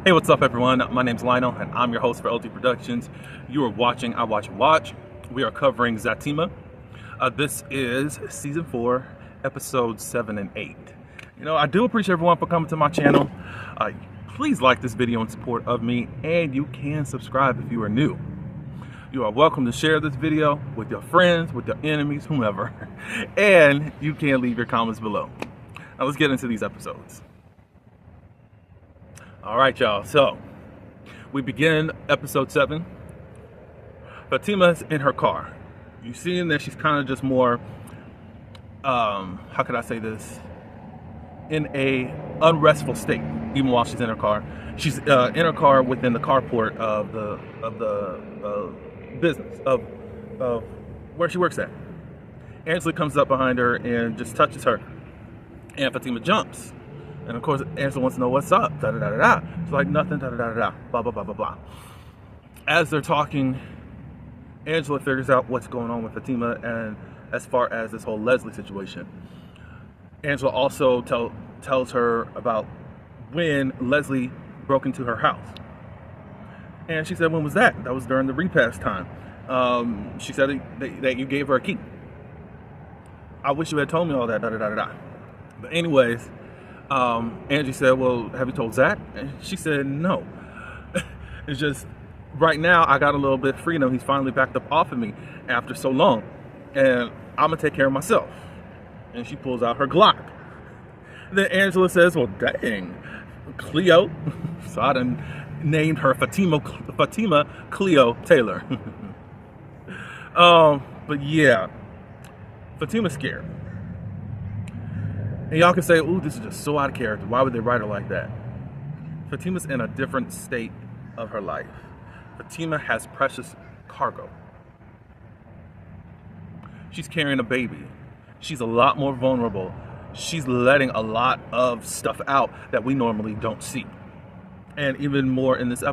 Hey, what's up, everyone? My name's Lionel, and I'm your host for LT Productions. You are watching I Watch and Watch. We are covering Zatima. This is Season 4, Episodes 7 and 8. I do appreciate everyone for coming to my channel. Please like this video in support of me, and you can subscribe if you are new. You are welcome to share this video with your friends, with your enemies, whomever, and you can leave your comments below. Now let's get into these episodes. All right, y'all. So we begin episode 7. Fatima's in her car. You see in there she's kind of just more, how could I say this? In a unrestful state, even while she's in her car. She's in her car within the carport of the business of where she works at. Angela comes up behind her and just touches her, and Fatima jumps. And of course, Angela wants to know what's up. Da da da da da. She's like, nothing. Da da da da da. Blah blah blah blah blah. As they're talking, Angela figures out what's going on with Fatima, and as far as this whole Leslie situation, Angela also tells her about when Leslie broke into her house. And she said, when was that? That was during the repast time. She said that you gave her a key. I wish you had told me all that. Da da da da da. But anyways. Angie said, well, have you told Zach? And she said, no. It's just, right now, I got a little bit of freedom. He's finally backed up off of me after so long. And I'm going to take care of myself. And she pulls out her Glock. Then Angela says, well, dang, Cleo. So I done named her Fatima Cleo Taylor. But yeah, Fatima's scared. And y'all can say, ooh, this is just so out of character. Why would they write her like that? Fatima's in a different state of her life. Fatima has precious cargo. She's carrying a baby. She's a lot more vulnerable. She's letting a lot of stuff out that we normally don't see. And even more in these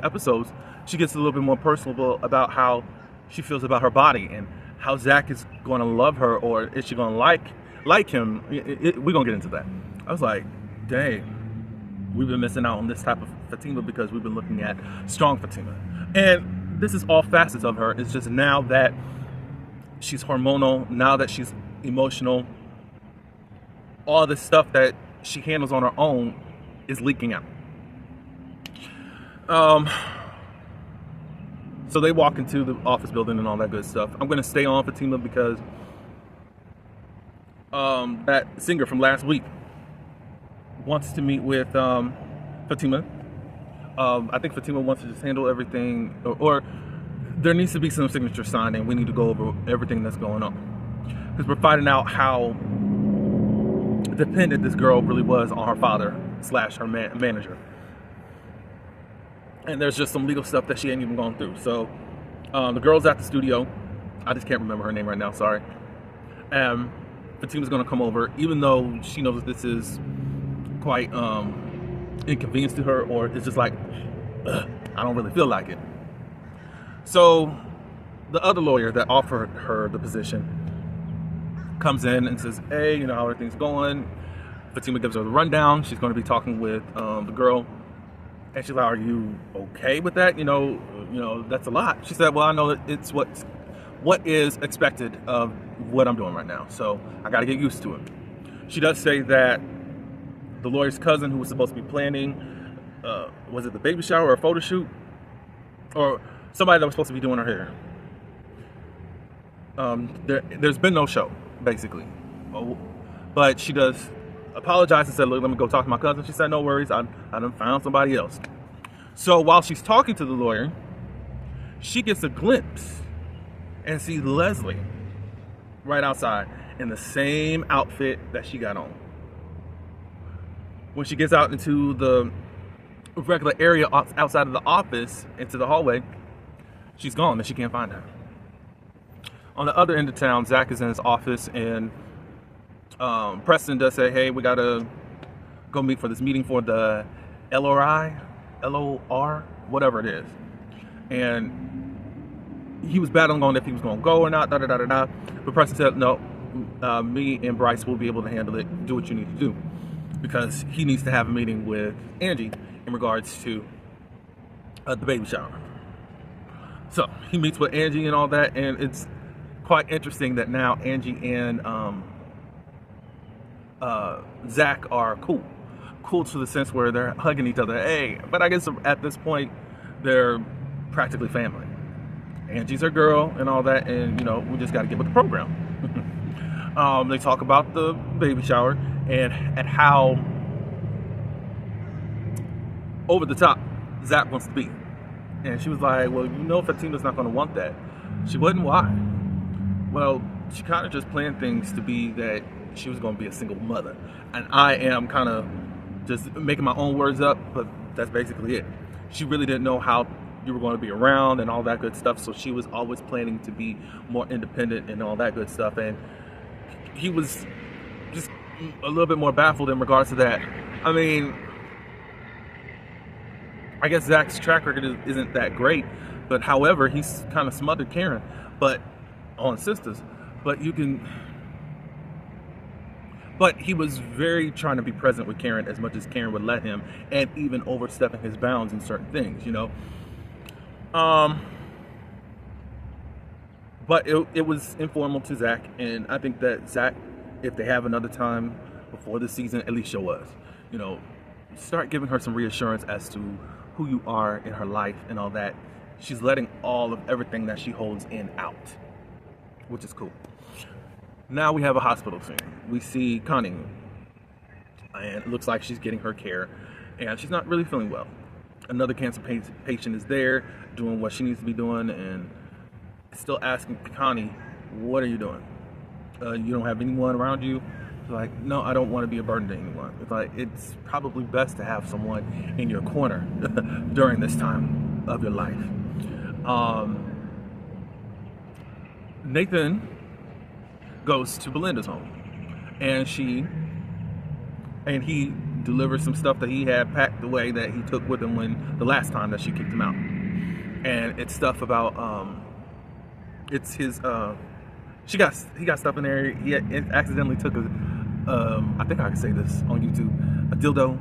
episodes, she gets a little bit more personable about how she feels about her body and how Zach is going to love her, or is she going to like him. We're gonna get into that. I was like, dang, we've been missing out on this type of Fatima because we've been looking at strong Fatima. And this is all facets of her. It's just now that she's hormonal, now that she's emotional, all this stuff that she handles on her own is leaking out. So they walk into the office building and all that good stuff. I'm gonna stay on Fatima because that singer from last week wants to meet with Fatima. I think Fatima wants to just handle everything, or there needs to be some signature signed, and we need to go over everything that's going on. Because we're finding out how dependent this girl really was on her father / her manager. And there's just some legal stuff that she ain't even gone through. So the girl's at the studio. I just can't remember her name right now, sorry. Fatima's gonna come over, even though she knows that this is quite inconvenience to her, or it's just like, I don't really feel like it. So the other lawyer that offered her the position comes in and says, hey, how are things going? Fatima gives her the rundown. She's going to be talking with the girl, and she's like, are you okay with that? That's a lot. She said, well, I know that it's what is expected of what I'm doing right now, so I got to get used to it. She does say that the lawyer's cousin, who was supposed to be planning, was it the baby shower or a photo shoot, or somebody that was supposed to be doing her hair, there's been no show, basically. But she does apologize and said, look, let me go talk to my cousin. She said, no worries, I done found somebody else. So while she's talking to the lawyer, she gets a glimpse and sees Leslie right outside in the same outfit that she got on. When she gets out into the regular area outside of the office, into the hallway, she's gone and she can't find her. On the other end of town, Zach is in his office, and Preston does say, hey, we gotta go meet for this meeting for the LOR, whatever it is. And he was battling on if he was going to go or not, But Preston said, no, me and Bryce will be able to handle it. Do what you need to do. because he needs to have a meeting with Angie in regards to the baby shower. So he meets with Angie and all that, and it's quite interesting that now Angie and Zach are cool to the sense where they're hugging each other. Hey, but I guess at this point they're practically family. Angie's her girl and all that, and you know, we just got to get with the program. They talk about the baby shower and at how over the top Zach wants to be. And she was like, well, you know, Fatima's not going to want that. She wouldn't. Why? Well, she kind of just planned things to be that she was going to be a single mother. And I am kind of just making my own words up, but that's basically it. She really didn't know how you were going to be around and all that good stuff. So she was always planning to be more independent and all that good stuff. And he was just a little bit more baffled in regards to that. I mean, I guess Zach's track record isn't that great, but however, he's kind of smothered Karen, but on sisters. But he was very trying to be present with Karen as much as Karen would let him, and even overstepping his bounds in certain things, you know. But it was informal to Zach, and I think that Zach, if they have another time before the season, at least show us, you know, start giving her some reassurance as to who you are in her life and all that. She's letting all of everything that she holds in out, which is cool. Now we have a hospital scene. We see Connie, and it looks like she's getting her care, and she's not really feeling well. Another cancer patient is there doing what she needs to be doing, and still asking Connie, what are you doing? You don't have anyone around you? It's like, no, I don't want to be a burden to anyone. It's like, it's probably best to have someone in your corner during this time of your life. Nathan goes to Belinda's home, and he delivers some stuff that he had packed away that he took with him when the last time that she kicked him out. And it's stuff about it's his he got stuff in there. He accidentally took a I think I can say this on YouTube, a dildo.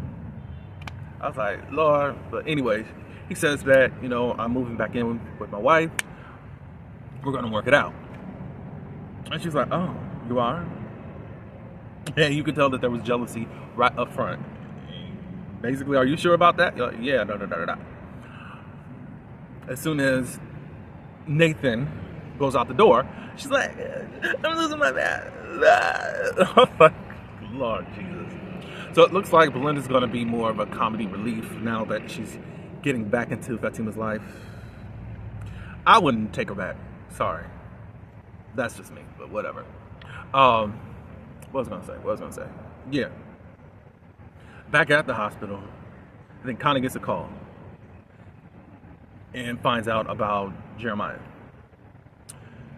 I was like, Lord. But anyways, he says that, you know, I'm moving back in with my wife. We're gonna work it out. And she's like, oh, you are? Yeah, you could tell that there was jealousy right up front. Basically, are you sure about that? You're like, yeah, no. As soon as Nathan goes out the door, she's like, I'm losing my man. I'm like, Lord Jesus. So it looks like Belinda's going to be more of a comedy relief now that she's getting back into Fatima's life. I wouldn't take her back. Sorry. That's just me, but whatever. What was I going to say? Yeah. Back at the hospital, I think Connie gets a call and finds out about Jeremiah.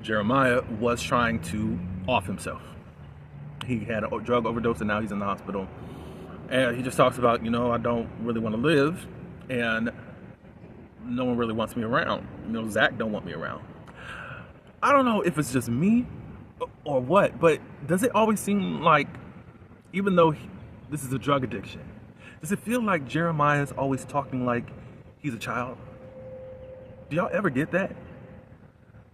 Jeremiah was trying to off himself. He had a drug overdose and now he's in the hospital. And he just talks about, you know, I don't really want to live and no one really wants me around. You know, Zach don't want me around. I don't know if it's just me or what, but does it always seem like, even though this is a drug addiction, does it feel like Jeremiah's always talking like he's a child? Do y'all ever get that?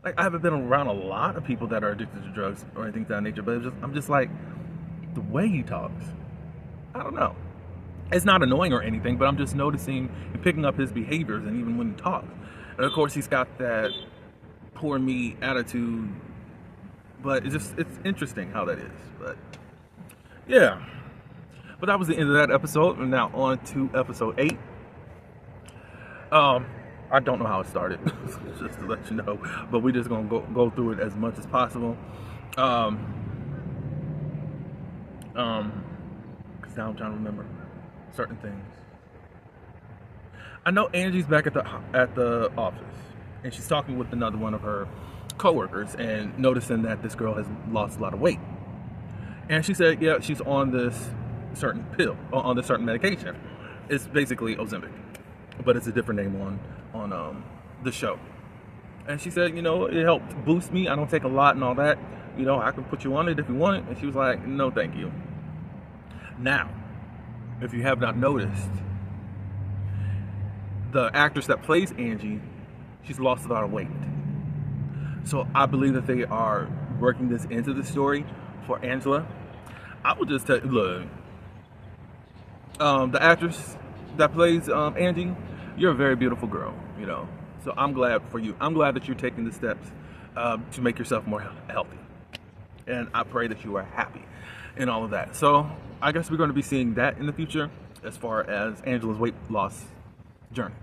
Like, I haven't been around a lot of people that are addicted to drugs or anything of that nature, but I'm just like, the way he talks, I don't know. It's not annoying or anything, but I'm just noticing and picking up his behaviors, and even when he talks. And of course, he's got that poor me attitude, but it's interesting how that is. But yeah, but that was the end of that episode, and now on to episode 8. I don't know how it started, just to let you know, but we're just gonna go through it as much as possible. Cause now I'm trying to remember certain things. I know Angie's back at the office, and she's talking with another one of her coworkers, and noticing that this girl has lost a lot of weight. And she said, yeah, she's on this certain pill, on this certain medication. It's basically Ozempic, but it's a different name on the show. And she said, you know, it helped boost me. I don't take a lot and all that. You know, I can put you on it if you want it. And she was like, no, thank you. Now, if you have not noticed, the actress that plays Angie, she's lost a lot of weight. So I believe that they are working this into the story for Angela. I would just tell you, look, the actress that plays Angie, you're a very beautiful girl, you know. So I'm glad for you. I'm glad that you're taking the steps to make yourself more healthy. And I pray that you are happy in all of that. So I guess we're going to be seeing that in the future as far as Angela's weight loss journey.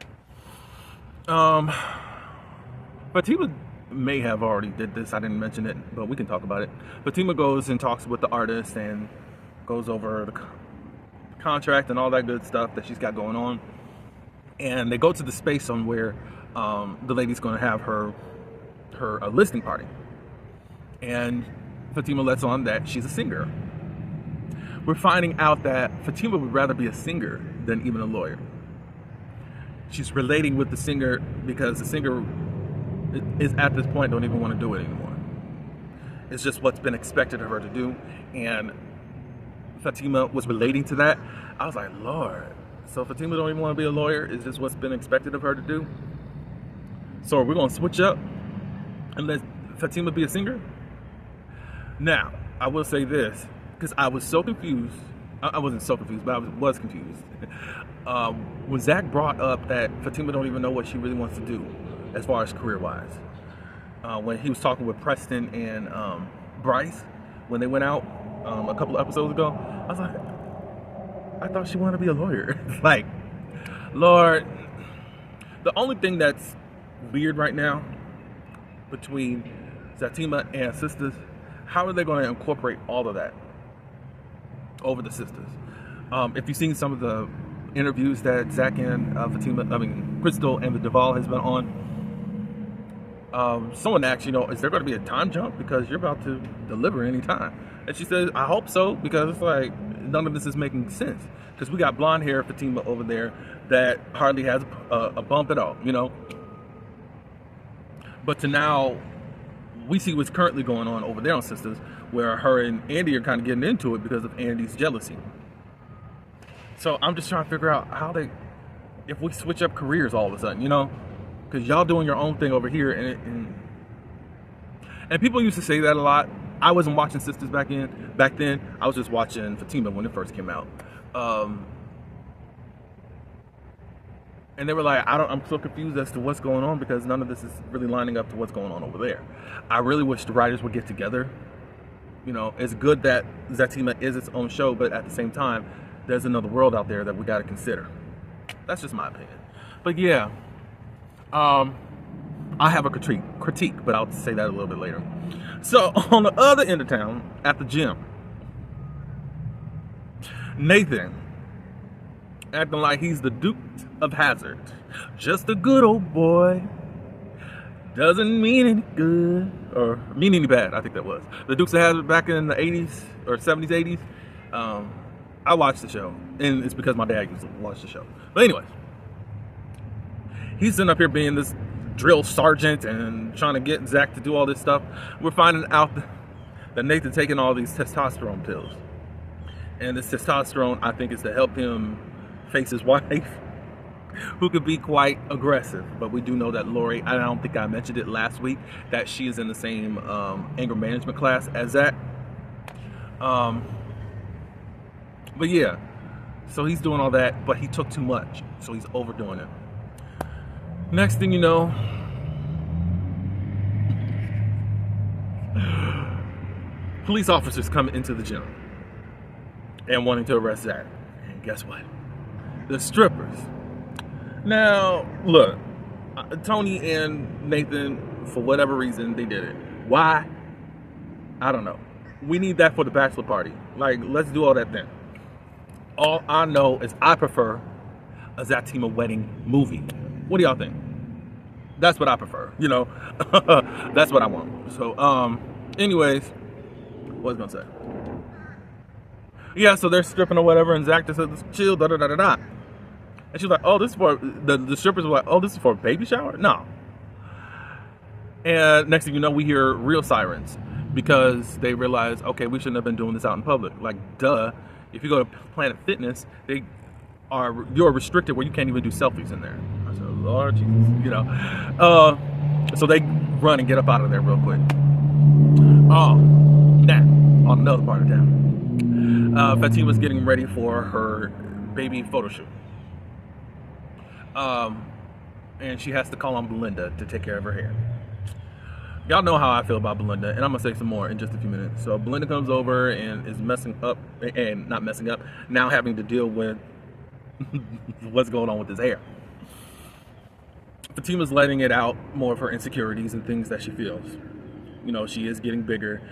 Fatima may have already did this. I didn't mention it, but we can talk about it. Fatima goes and talks with the artist and goes over the contract and all that good stuff that she's got going on. And they go to the space on where the lady's going to have her listening party. And Fatima lets on that she's a singer. We're finding out that Fatima would rather be a singer than even a lawyer. She's relating with the singer because the singer is at this point don't even want to do it anymore. It's just what's been expected of her to do. And Fatima was relating to that. I was like, Lord, so Fatima don't even want to be a lawyer? Is this what's been expected of her to do? So we're going to switch up and let Fatima be a singer? Now, I will say this, because I was so confused. I wasn't so confused, but I was confused. When Zach brought up that Fatima don't even know what she really wants to do as far as career-wise. When he was talking with Preston and Bryce, when they went out a couple of episodes ago, I was like, I thought she wanted to be a lawyer. Like, Lord, the only thing that's weird right now between Zatima and sisters, how are they going to incorporate all of that over the sisters? If you've seen some of the interviews that Zach and Crystal and the Duvall has been on, someone asked, you know, is there going to be a time jump because you're about to deliver any time? And she says, I hope so, because it's like none of this is making sense, because we got blonde hair Fatima over there that hardly has a bump at all, you know. But to now, we see what's currently going on over there on Sisters, where her and Andy are kind of getting into it because of Andy's jealousy. So I'm just trying to figure out how if we switch up careers all of a sudden, you know, because y'all doing your own thing over here, and people used to say that a lot. I wasn't watching Sisters back then. I was just watching Fatima when it first came out. And they were like, I'm so confused as to what's going on, because none of this is really lining up to what's going on over there. I really wish the writers would get together. You know, it's good that Zatima is its own show, but at the same time, there's another world out there that we got to consider. That's just my opinion. But yeah, I have a critique, but I'll say that a little bit later. So on the other end of town, at the gym, Nathan acting like he's the Duke of Hazzard. Just a good old boy. Doesn't mean any good or mean any bad. I think that was the Dukes of Hazzard back in the 80s or 70s, 80s. I watched the show, and it's because my dad used to watch the show. But anyways, he's sitting up here being this drill sergeant and trying to get Zach to do all this stuff. We're finding out that Nathan taking all these testosterone pills, and this testosterone, I think, is to help him face his wife, who could be quite aggressive. But we do know that Lori, I don't think I mentioned it last week, that she is in the same anger management class as Zach. But yeah, so he's doing all that, but he took too much, so he's overdoing it. Next thing you know, police officers come into the gym and wanting to arrest Zach. And guess what? The strippers. Now, look, Tony and Nathan, for whatever reason, they did it. Why? I don't know. We need that for the bachelor party. Like, let's do all that then. All I know is I prefer a Zatima wedding movie. What do y'all think? That's what I prefer, you know. That's what I want. So, anyways, what was I gonna say? Yeah, so they're stripping or whatever, and Zach just says, chill, da da da da da. And she's like, oh, this is for, the strippers were like, oh, this is for a baby shower? No. And next thing you know, we hear real sirens, because they realize, okay, we shouldn't have been doing this out in public. Like, duh, If you go to Planet Fitness, you're restricted where you can't even do selfies in there. I said, Lord Jesus, you know. So they run and get up out of there real quick. Now, on another part of town, Fatima's getting ready for her baby photo shoot. And she has to call on Belinda to take care of her hair. Y'all know how I feel about Belinda, and I'm gonna say some more in just a few minutes. So Belinda comes over and is now having to deal with what's going on with his hair. Fatima's letting it out more of her insecurities and things that she feels. You know, she is getting bigger.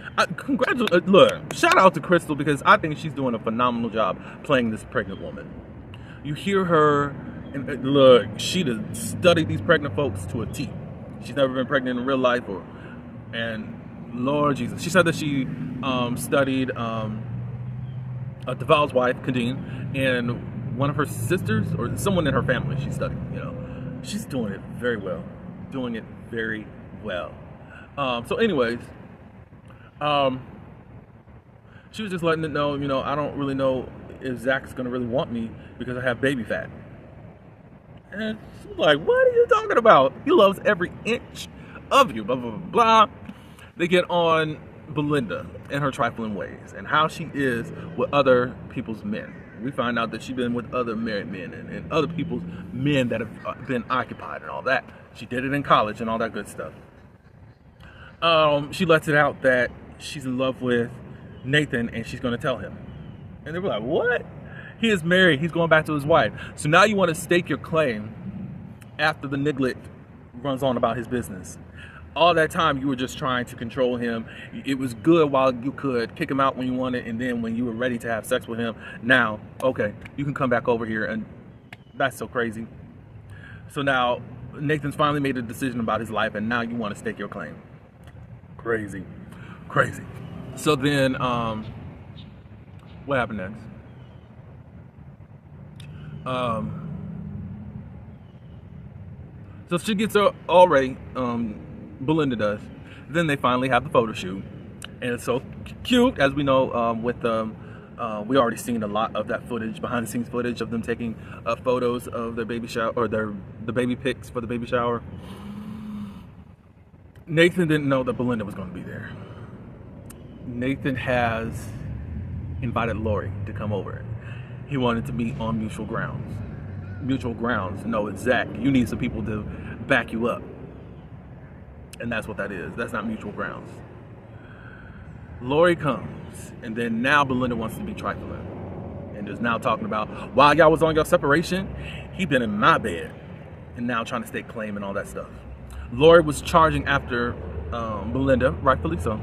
Look, shout out to Crystal, because I think she's doing a phenomenal job playing this pregnant woman. You hear her, and look, she studied these pregnant folks to a T. She's never been pregnant in real life, and Lord Jesus, she said that she studied Deval's wife, Kadeen, and one of her sisters or someone in her family. She studied. You know, she's doing it very well. Doing it very well. So, anyways, she was just letting it know. You know, I don't really know if Zach's gonna really want me because I have baby fat. And she's like, what are you talking about? He loves every inch of you, blah, blah, blah, blah. They get on Belinda and her trifling ways and how she is with other people's men. We find out that she's been with other married men and other people's men that have been occupied and all that. She did it in college and all that good stuff. She lets it out that she's in love with Nathan and she's going to tell him. And they were like, what? He is married. He's going back to his wife. So now you want to stake your claim after the niglet runs on about his business. All that time you were just trying to control him. It was good while you could kick him out when you wanted, and then when you were ready to have sex with him, now, okay, you can come back over here, and that's so crazy. So now Nathan's finally made a decision about his life, and now you want to stake your claim. Crazy. Crazy. So then, what happened next? So she gets her already, Belinda does. Then they finally have the photo shoot, and it's so cute, as we know. We already seen a lot of that footage, behind the scenes footage of them taking photos of their baby shower, or the baby pics for the baby shower. Nathan didn't know that Belinda was going to be there. Nathan has invited Lori to come over. He wanted to meet on mutual grounds. Mutual grounds. No, it's Zach. You need some people to back you up. And that's what that is. That's not mutual grounds. Lori comes, and then now Belinda wants to be trifling. And is now talking about, while y'all was on your separation, he been in my bed. And now trying to stake claim and all that stuff. Lori was charging after Belinda, rightfully so.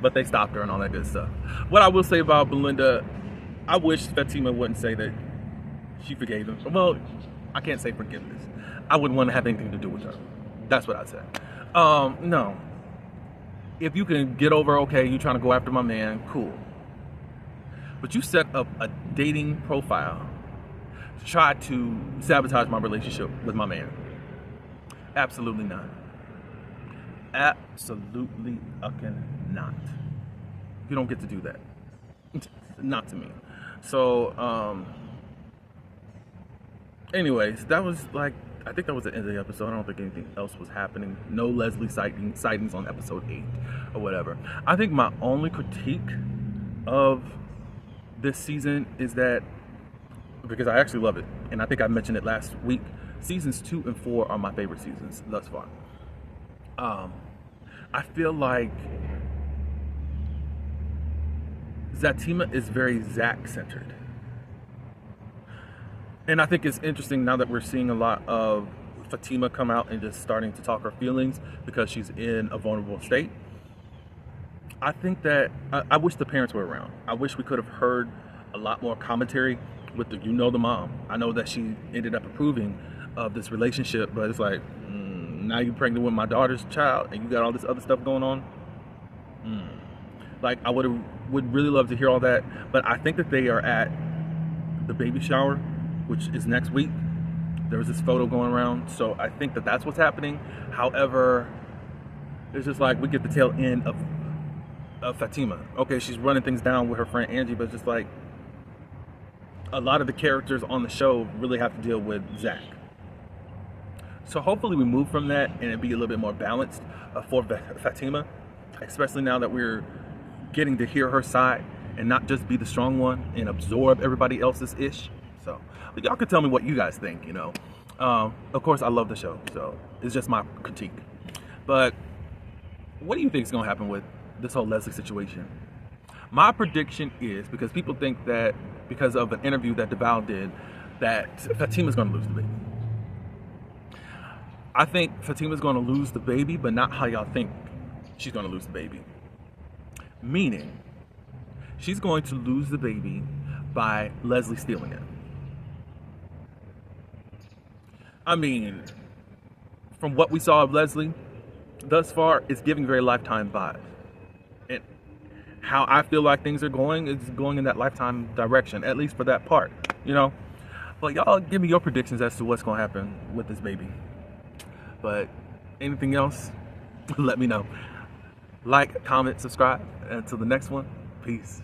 But they stopped her and all that good stuff. What I will say about Belinda, I wish Zatima wouldn't say that she forgave him. Well, I can't say forgiveness. I wouldn't want to have anything to do with her. That's what I'd say. No. If you can get over, okay, you trying to go after my man, cool. But you set up a dating profile to try to sabotage my relationship with my man. Absolutely not. Absolutely fucking not. You don't get to do that. Not to me. So, anyways, that was like, I think that was the end of the episode. I don't think anything else was happening. No Leslie sightings on episode 8 or whatever. I think my only critique of this season is that, because I actually love it, and I think I mentioned it last week, seasons 2 and 4 are my favorite seasons thus far. I feel like Zatima is very Zach-centered. And I think it's interesting now that we're seeing a lot of Fatima come out and just starting to talk her feelings because she's in a vulnerable state. I think that, I wish the parents were around. I wish we could have heard a lot more commentary with the mom. I know that she ended up approving of this relationship, but it's like, now you're pregnant with my daughter's child and you got all this other stuff going on. Like, I would really love to hear all that, but I think that they are at the baby shower, which is next week. There was this photo going around, so I think that that's what's happening. However, it's just like we get the tail end of Fatima. Okay, she's running things down with her friend Angie, but just like a lot of the characters on the show really have to deal with Zach. So hopefully we move from that and it be a little bit more balanced for Fatima, especially now that we're getting to hear her side and not just be the strong one and absorb everybody else's ish. So y'all can tell me what you guys think, you know. Of course, I love the show, so it's just my critique. But what do you think is going to happen with this whole Leslie situation? My prediction is, because people think that because of an interview that DeVal did, that Fatima's going to lose the baby. I think Fatima's going to lose the baby, but not how y'all think she's going to lose the baby. Meaning, she's going to lose the baby by Leslie stealing it. I mean, from what we saw of Leslie thus far, it's giving very Lifetime vibes. And how I feel like things are going is going in that Lifetime direction, at least for that part, you know? But y'all give me your predictions as to what's going to happen with this baby. But anything else, let me know. Like, comment, subscribe. Until the next one, peace.